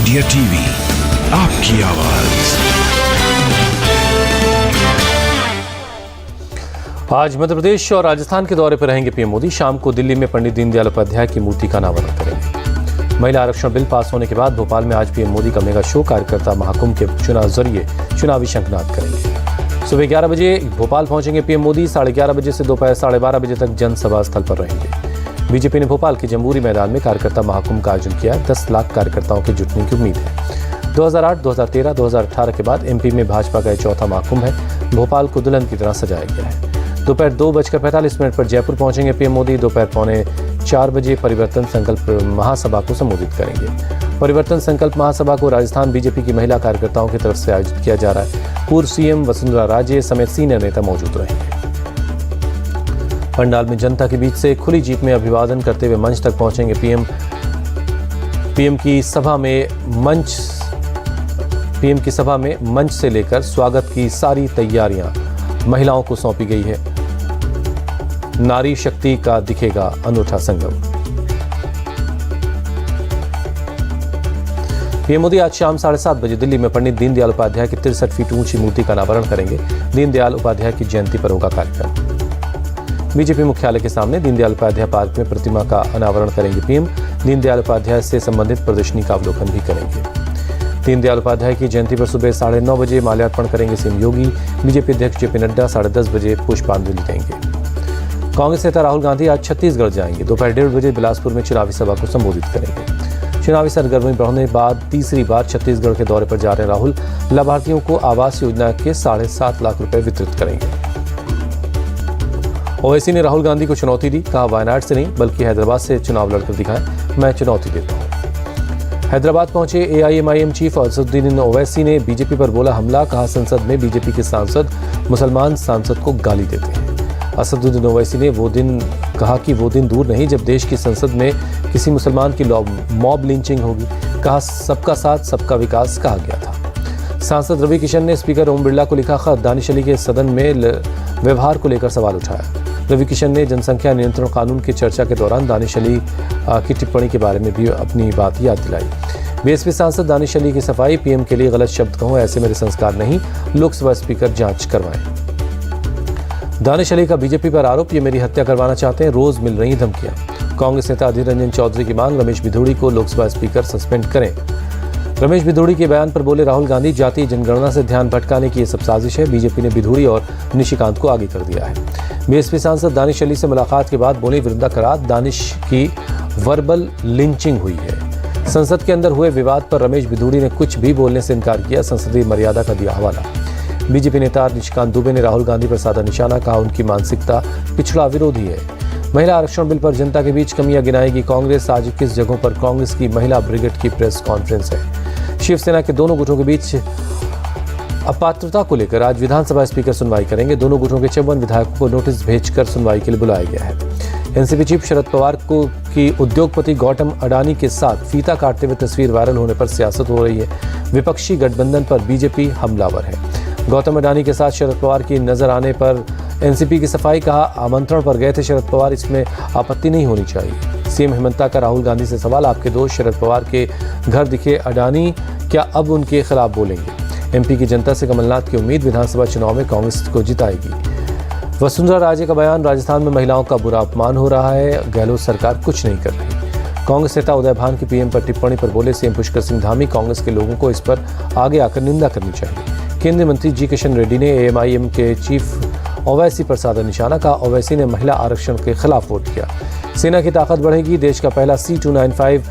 India TV, आपकी आवाज। आज मध्य प्रदेश और राजस्थान के दौरे पर रहेंगे पीएम मोदी। शाम को दिल्ली में पंडित दीनदयाल उपाध्याय की मूर्ति का अनावरण करेंगे। महिला आरक्षण बिल पास होने के बाद भोपाल में आज पीएम मोदी का मेगा शो कार्यकर्ता महाकुंभ के जरिए चुनावी शंखनाद करेंगे। सुबह 11 बजे भोपाल पहुंचेंगे पीएम मोदी। 11:30 बजे से दोपहर 12:30 बजे तक जनसभा स्थल पर रहेंगे। बीजेपी ने भोपाल के जम्बूरी मैदान में कार्यकर्ता महाकुंभ का आयोजन किया। 10 लाख कार्यकर्ताओं के जुटने की उम्मीद है। 2008, 2013, 2018 के बाद एमपी में भाजपा का चौथा महाकुंभ है। भोपाल को दुल्हन की तरह सजाया गया है। दोपहर 2:45 पर जयपुर पहुंचेंगे पीएम मोदी। दोपहर 3:45 बजे परिवर्तन संकल्प महासभा को संबोधित करेंगे। परिवर्तन संकल्प महासभा को राजस्थान बीजेपी की महिला कार्यकर्ताओं की तरफ से आयोजित किया जा रहा है। पूर्व सीएम वसुंधरा राजे समेत सीनियर नेता मौजूद रहेंगे। पंडाल में जनता के बीच से खुली जीप में अभिवादन करते हुए मंच तक पहुंचेंगे पीएम की सभा में मंच से लेकर स्वागत की सारी तैयारियां महिलाओं को सौंपी गई है। नारी शक्ति का दिखेगा अनूठा संगम। पीएम मोदी आज शाम 7:30 बजे दिल्ली में पंडित दीनदयाल उपाध्याय की 63 फीट ऊंची मूर्ति का अनावरण करेंगे। दीनदयाल उपाध्याय की जयंती पर होगा कार्यक्रम। बीजेपी मुख्यालय के सामने दीनदयाल उपाध्याय पार्क में प्रतिमा का अनावरण करेंगे पीएम। दीनदयाल उपाध्याय से संबंधित प्रदर्शनी का अवलोकन भी करेंगे। दीनदयाल उपाध्याय की जयंती पर सुबह 9:30 बजे माल्यार्पण करेंगे सीएम योगी। बीजेपी अध्यक्ष जेपी नड्डा 10:30 बजे पुष्पांजलि देंगे। कांग्रेस नेता राहुल गांधी आज छत्तीसगढ़ जाएंगे। दोपहर 1:30 बजे बिलासपुर में चुनावी सभा को संबोधित करेंगे। चुनावी सरगर्मी बढ़ने के बाद तीसरी बार छत्तीसगढ़ के दौरे पर जा रहे राहुल लाभार्थियों को आवास योजना के 7.5 लाख रुपए वितरित करेंगे। ओवैसी ने राहुल गांधी को चुनौती दी। कहा, वायनाड से नहीं बल्कि हैदराबाद से चुनाव लड़कर दिखाएं, मैं चुनौती देता हूं। हैदराबाद पहुंचे एआईएमआईएम चीफ असदुद्दीन ओवैसी ने बीजेपी पर बोला हमला। कहा, संसद में बीजेपी के सांसद मुसलमान सांसद को गाली देते हैं। असदुद्दीन ओवैसी ने कहा कि वो दिन दूर नहीं जब देश की संसद में किसी मुसलमान की मॉब लिंचिंग होगी। कहा, सबका साथ सबका विकास कहा गया था। सांसद रवि किशन ने स्पीकर ओम बिरला को लिखा खत। दानिश अली के सदन में व्यवहार को लेकर सवाल उठाया। रवि किशन ने जनसंख्या नियंत्रण कानून की चर्चा के दौरान दानिश अली की टिप्पणी के बारे में भी अपनी बात याद दिलाई। बीएसपी सांसद दानिश अली की सफाई, पीएम के लिए गलत शब्द कहूं ऐसे मेरे संस्कार नहीं, लोकसभा स्पीकर जांच करवाएं। दानिश अली का बीजेपी पर आरोप, ये मेरी हत्या करवाना चाहते हैं, रोज मिल रही धमकियां। कांग्रेस नेता अधीर रंजन चौधरी की मांग, रमेश भिधोड़ी को लोकसभा स्पीकर सस्पेंड करें। रमेश भिधोड़ी के बयान पर बोले राहुल गांधी, जातीय जनगणना से ध्यान भटकाने की ये सब साजिश है। बीजेपी ने भिधोड़ी और निशिकांत को आगे कर दिया है। बीएसपी सांसद दानिश अली से मुलाकात के बाद बोले वृंदा करात, दानिश की वर्बल लिंचिंग हुई है। संसद के अंदर हुए विवाद पर रमेश भिधोड़ी ने कुछ भी बोलने से इनकार किया। संसदीय मर्यादा का दिया हवाला। बीजेपी नेता निशिकांत दुबे ने राहुल गांधी पर साधा निशाना। कहा, उनकी मानसिकता पिछड़ा विरोधी है। महिला आरक्षण बिल पर जनता के बीच कमियां गिनाएगी कांग्रेस। आज 21 जगहों पर कांग्रेस की महिला ब्रिगेड की प्रेस कॉन्फ्रेंस है। शिवसेना के दोनों गुटों के बीच अपात्रता को लेकर आज विधानसभा स्पीकर सुनवाई करेंगे। दोनों गुटों के 54 विधायकों को नोटिस भेजकर सुनवाई के लिए बुलाया गया है। एनसीपी चीफ शरद पवार की उद्योगपति गौतम अडानी के साथ फीता काटते हुए तस्वीर वायरल होने पर सियासत हो रही है। विपक्षी गठबंधन पर बीजेपी हमलावर है। गौतम अडानी के साथ शरद पवार की नजर आने पर एनसीपी की सफाई। कहा, आमंत्रण पर गए थे शरद पवार, इसमें आपत्ति नहीं होनी चाहिए। सीएम हेमंता का राहुल गांधी से सवाल, आपके दोस्त शरद पवार के घर दिखे अडानी, क्या अब उनके खिलाफ बोलेंगे? एमपी की जनता से कमलनाथ की उम्मीद, विधानसभा चुनाव में कांग्रेस को जिताएगी। वसुंधरा राजे का बयान, राजस्थान में महिलाओं का बुरा अपमान हो रहा है, गहलोत सरकार कुछ नहीं कर रही। कांग्रेस नेता उदय भान की पीएम पर टिप्पणी पर बोले सीएम पुष्कर सिंह धामी, कांग्रेस के लोगों को इस पर आगे आकर निंदा करनी चाहिए। केंद्रीय मंत्री जी किशन रेड्डी ने एएमआईएम के चीफ ओवैसी पर साधा निशाना। कहा, ओवैसी ने महिला आरक्षण के खिलाफ वोट किया। सेना की ताकत बढ़ेगी, देश का पहला C295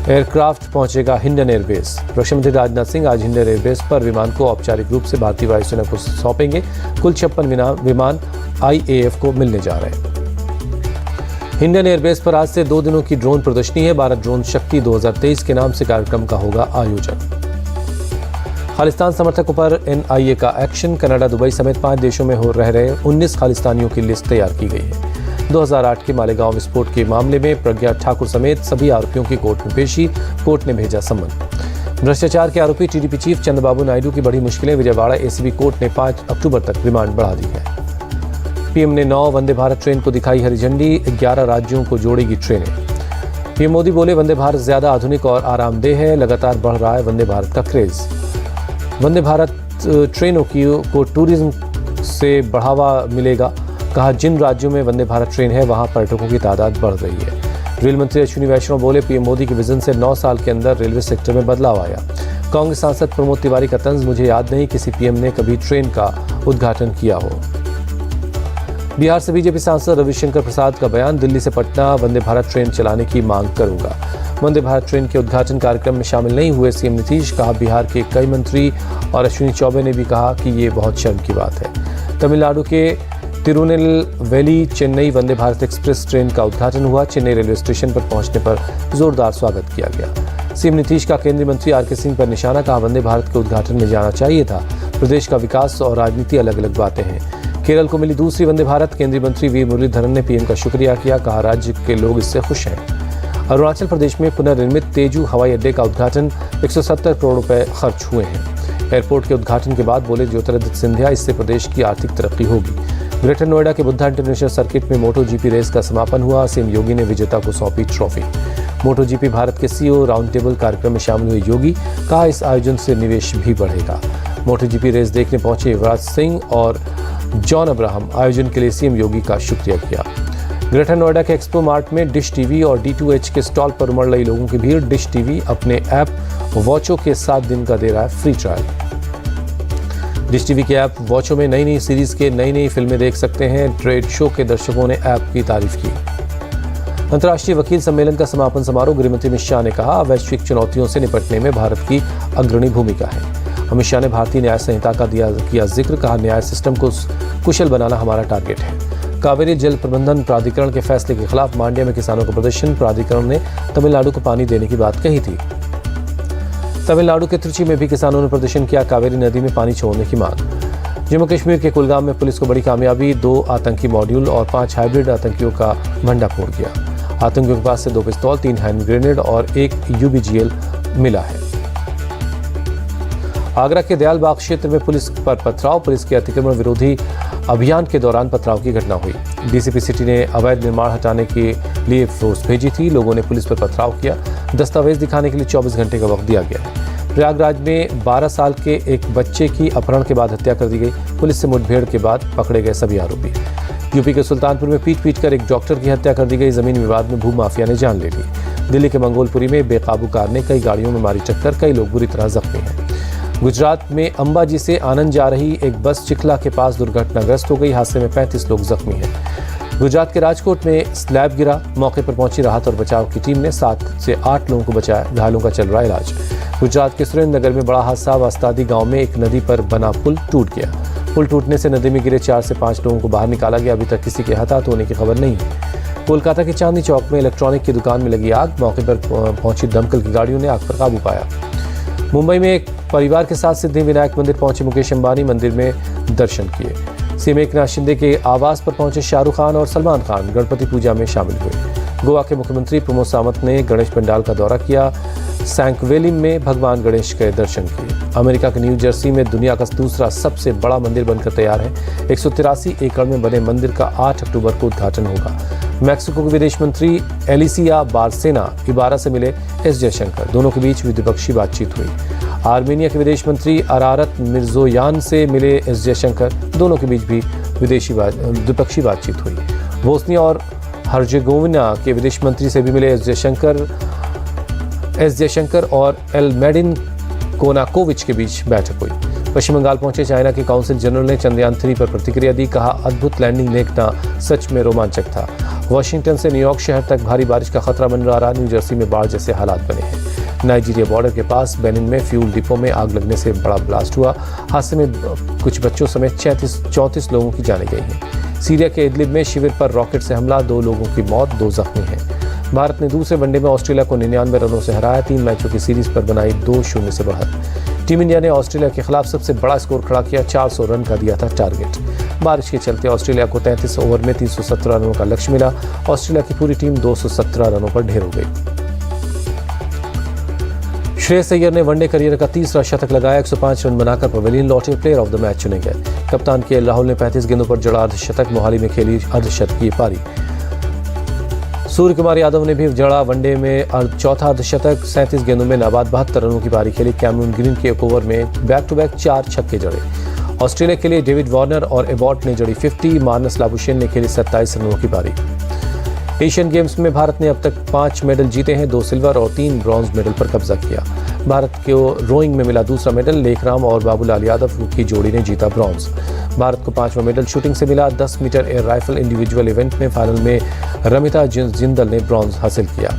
एयरक्राफ्ट पहुंचेगा हिंडन एयरबेस। रक्षा मंत्री राजनाथ सिंह आज हिंडन एयरबेस पर विमान को औपचारिक रूप से भारतीय वायुसेना को सौंपेंगे। कुल 56 विमान IAF को मिलने जा रहे हैं। हिंडन एयरबेस पर आज से 2 दिनों की ड्रोन प्रदर्शनी है। भारत ड्रोन शक्ति 2023 के नाम से कार्यक्रम का होगा आयोजन। खालिस्तान समर्थकों पर NIA का एक्शन। कनाडा, दुबई समेत 5 देशों में रह रहे 19 खालिस्तानियों की लिस्ट तैयार की गई है। 2008 के मालेगांव विस्फोट के मामले में प्रज्ञा ठाकुर समेत सभी आरोपियों की कोर्ट में पेशी। कोर्ट ने भेजा सम्मन। भ्रष्टाचार के आरोपी टीडीपी चीफ चंद्रबाबू नायडू की बड़ी मुश्किलें। विजयवाड़ा एसीबी कोर्ट ने 5 अक्टूबर तक रिमांड बढ़ा दी है। पीएम ने 9 वंदे भारत ट्रेन को दिखाई हरी झंडी। 11 राज्यों को जोड़ेगी ट्रेनें। पीएम मोदी बोले वंदे भारत ज्यादा आधुनिक और आरामदेह है, लगातार बढ़ रहा है वंदे भारत का क्रेज। वंदे भारत ट्रेनों को टूरिज्म से बढ़ावा मिलेगा, कहा जिन राज्यों में वंदे भारत ट्रेन है वहां पर्यटकों की तादाद बढ़ रही है। रेल मंत्री अश्विनी वैष्णव बोले पीएम मोदी के विजन से 9 साल के अंदर रेलवे सेक्टर में बदलाव आया। कांग्रेस सांसद प्रमोद तिवारी का तंज, मुझे याद नहीं किसी पीएम ने कभी ट्रेन का उद्घाटन किया हो। बिहार से बीजेपी सांसद रविशंकर प्रसाद का बयान, दिल्ली से पटना वंदे भारत ट्रेन चलाने की मांग करूंगा। वंदे भारत ट्रेन के उद्घाटन कार्यक्रम में शामिल नहीं हुए सीएम नीतीश, कहा बिहार के कई मंत्री और अश्विनी चौबे ने भी कहा कि ये बहुत शर्म की बात है। तमिलनाडु के तिरुनेलवेली चेन्नई वंदे भारत एक्सप्रेस ट्रेन का उद्घाटन हुआ। चेन्नई रेलवे स्टेशन पर पहुंचने पर जोरदार स्वागत किया गया। सीएम नीतीश का केंद्रीय मंत्री आर के सिंह पर निशाना, कहा वंदे भारत के उद्घाटन में जाना चाहिए था। प्रदेश का विकास और राजनीति अलग अलग बातें हैं। केरल को मिली दूसरी वंदे भारत, केंद्रीय मंत्री वी मुरलीधरन ने पीएम का शुक्रिया किया, कहा राज्य के लोग इससे खुश हैं। अरुणाचल प्रदेश में पुनर्निर्मित तेजू हवाई अड्डे का उद्घाटन, 170 करोड़ रुपए खर्च हुए हैं। एयरपोर्ट के उद्घाटन के बाद बोले ज्योतिरादित्य सिंधिया, इससे प्रदेश की आर्थिक तरक्की होगी। ग्रेटर नोएडा के बुद्धा इंटरनेशनल सर्किट में मोटो जीपी रेस का समापन हुआ। सीएम योगी ने विजेता को सौंपी ट्रॉफी। मोटो जीपी भारत के सीईओ राउंड टेबल कार्यक्रम में शामिल हुए योगी, कहा इस आयोजन से निवेश भी बढ़ेगा। मोटो जीपी रेस देखने पहुंचे युवराज सिंह और जॉन अब्राहम, आयोजन के लिए सीएम योगी का शुक्रिया किया। ग्रेटर नोएडा के एक्सपो मार्ट में डिश टीवी और D2H के स्टॉल पर उमड़ रही लोगों की भीड़। डिश टीवी अपने ऐप वॉचो के 7 दिन का दे रहा है फ्री ट्रायल। डिश टीवी के ऐप वॉचो में नई नई सीरीज के नई फिल्में देख सकते हैं। ट्रेड शो के दर्शकों ने ऐप की तारीफ की। अंतर्राष्ट्रीय वकील सम्मेलन का समापन समारोह, गृहमंत्री अमित शाह ने कहा वैश्विक चुनौतियों से निपटने में भारत की अग्रणी भूमिका है। अमित शाह ने भारतीय न्याय संहिता का किया जिक्र, कहा न्याय सिस्टम को कुशल बनाना हमारा टारगेट है। कावेरी जल प्रबंधन प्राधिकरण के फैसले के खिलाफ मांड्या में किसानों का प्रदर्शन, प्राधिकरण ने तमिलनाडु को पानी देने की बात कही थी। तमिलनाडु के त्रिची में भी किसानों ने प्रदर्शन किया, कावेरी नदी में पानी छोड़ने की मांग। जम्मू कश्मीर के कुलगाम में पुलिस को बड़ी कामयाबी, 2 आतंकी मॉड्यूल और 5 हाइब्रिड आतंकियों का भंडाफोड़ किया। आतंकियों के पास से 2 पिस्तौल, 3 हैंड ग्रेनेड और 1 UBGL मिला है। आगरा के दयालबाग क्षेत्र में पुलिस पर पथराव, पुलिस के अतिक्रमण विरोधी अभियान के दौरान पथराव की घटना हुई। डीसीपी सिटी ने अवैध निर्माण हटाने के लिए फोर्स भेजी थी। लोगों ने पुलिस पर पथराव किया। दस्तावेज दिखाने के लिए 24 घंटे का वक्त दिया गया है। प्रयागराज में 12 साल के एक बच्चे की अपहरण के बाद हत्या कर दी गई। पुलिस से मुठभेड़ के बाद पकड़े गए सभी आरोपी। यूपी के सुल्तानपुर में पीट कर एक डॉक्टर की हत्या कर दी गई। जमीन विवाद में भूमाफिया ने जान ले ली। दिल्ली के मंगोलपुरी में बेकाबू कार ने कई गाड़ियों में मारी टक्कर, कई लोग बुरी तरह जख्मी हैं। गुजरात में अंबाजी से आनंद जा रही एक बस चिखला के पास दुर्घटनाग्रस्त हो गई। हादसे में 35 लोग जख्मी हैं। गुजरात के राजकोट में स्लैब गिरा, मौके पर पहुंची राहत और बचाव की टीम ने 7 से 8 लोगों को बचाया, घायलों का चल रहा इलाज। गुजरात के सुरेंद्रनगर में बड़ा हादसा, वास्तादी गांव में एक नदी पर बना पुल टूट गया। पुल टूटने से नदी में गिरे 4 से 5 लोगों को बाहर निकाला गया। अभी तक किसी के हताहत होने की खबर नहीं है। कोलकाता के चांदनी चौक में इलेक्ट्रॉनिक की दुकान में लगी आग, मौके पर पहुंची दमकल की गाड़ियों ने आग पर काबू पाया। मुंबई में एक परिवार के साथ सिद्धिविनायक मंदिर पहुंचे मुकेश अंबानी, मंदिर में दर्शन किए। सीएम एकनाथ शिंदे के आवास पर पहुंचे शाहरुख खान और सलमान खान, गणपति पूजा में शामिल हुए। गोवा के मुख्यमंत्री प्रमोद सावंत ने गणेश पंडाल का दौरा किया। सैंकवेलिम में भगवान गणेश के दर्शन किए। अमेरिका के न्यू जर्सी में दुनिया का दूसरा सबसे बड़ा मंदिर बनकर तैयार है। 183 एकड़ में बने मंदिर का 8 अक्टूबर को उद्घाटन होगा। मैक्सिको के विदेश मंत्री एलिसिया बारसेना इबारा से मिले एस जयशंकर, दोनों के बीच द्विपक्षीय बातचीत हुई। आर्मेनिया के विदेश मंत्री अरारत मिर्जोयान से मिले एस जयशंकर, दोनों के बीच भी द्विपक्षीय बातचीत हुई। बोस्निया और हर्जेगोविना के विदेश मंत्री से भी मिले एस जयशंकर और एलमेडिन कोनाकोविच के बीच बैठक हुई। पश्चिम बंगाल पहुंचे चाइना के काउंसिल जनरल ने चंद्रयान 3 पर प्रतिक्रिया दी, कहा अद्भुत लैंडिंग देखना सच में रोमांचक था। वॉशिंगटन से न्यूयॉर्क शहर तक भारी बारिश का खतरा मंडरा रहा, न्यू जर्सी में बाढ़ जैसे हालात बने हैं। नाइजीरिया बॉर्डर के पास बेनिन में फ्यूल डिपो में आग लगने से बड़ा ब्लास्ट हुआ। हादसे में कुछ बच्चों समेत 34 लोगों की जानें गई हैं। सीरिया के इदलिब में शिविर पर रॉकेट से हमला, 2 लोगों की मौत, 2 जख्मी हैं। भारत ने दूसरे वनडे में ऑस्ट्रेलिया को 99 रनों से हराया। 3 मैचों की सीरीज पर बनाई 2-0 से बढ़त। टीम इंडिया ने ऑस्ट्रेलिया के खिलाफ सबसे बड़ा स्कोर खड़ा किया, 400 रन का दिया था टारगेट। बारिश के चलते ऑस्ट्रेलिया को 33 ओवर में 317 रनों का लक्ष्य मिला। ऑस्ट्रेलिया की पूरी टीम 217 रनों पर ढेर हो गई। श्रेयस अय्यर ने वनडे करियर का तीसरा शतक लगाया, 105 रन बनाकर पवेलियन लौटे, प्लेयर ऑफ द मैच चुने गए। कप्तान केएल राहुल ने 35 गेंदों पर जड़ा अर्धशतक, मोहाली में खेली अर्धशतकीय पारी। सूर्य कुमार यादव ने भी जड़ा वनडे में चौथा अर्धशतक। 37 गेंदों में नाबाद 72 रनों की पारी खेली। कैमरून ग्रीन के एक ओवर में बैक टू बैक 4 छक्के जड़े। ऑस्ट्रेलिया के लिए डेविड वार्नर और एबॉट ने जड़ी 50। मार्नस लाबुशेन ने खेली 27 रनों की पारी। एशियन गेम्स में भारत ने अब तक 5 मेडल जीते हैं, 2 सिल्वर और 3 ब्रॉन्ज मेडल पर कब्जा किया। भारत को रोइंग में मिला दूसरा मेडल। लेखराम और बाबूलाल यादव की जोड़ी ने जीता ब्रॉन्ज। भारत को 5वां मेडल शूटिंग से मिला। 10 metre air rifle individual event में फाइनल में रमिता जिंदल ने ब्रॉन्ज हासिल किया।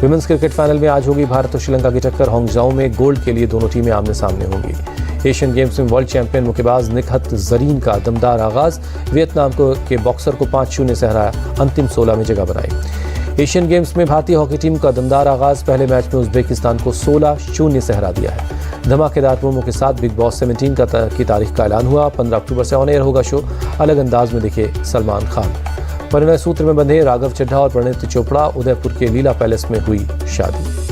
विमेंस क्रिकेट फाइनल में आज होगी भारत और श्रीलंका की टक्कर। हांगझाओ में गोल्ड के लिए दोनों टीमें आमने सामने होंगी। एशियन गेम्स में वर्ल्ड चैंपियन मुक्केबाज निकहत जरीन का दमदार आगाज। वियतनाम के बॉक्सर को 5-0 से हराया, अंतिम 16 में जगह बनाई। एशियन गेम्स में भारतीय हॉकी टीम का दमदार आगाज। पहले मैच में उज्बेकिस्तान को 16-0 से हरा दिया है। धमाकेदार प्रोमो के साथ बिग बॉस 17 की तारीख का ऐलान हुआ। 15 अक्टूबर से ऑन एयर होगा शो। अलग अंदाज में दिखे सलमान खान। परिणय सूत्र में बंधे राघव चड्ढा और प्रणीत चोपड़ा। उदयपुर के लीला पैलेस में हुई शादी।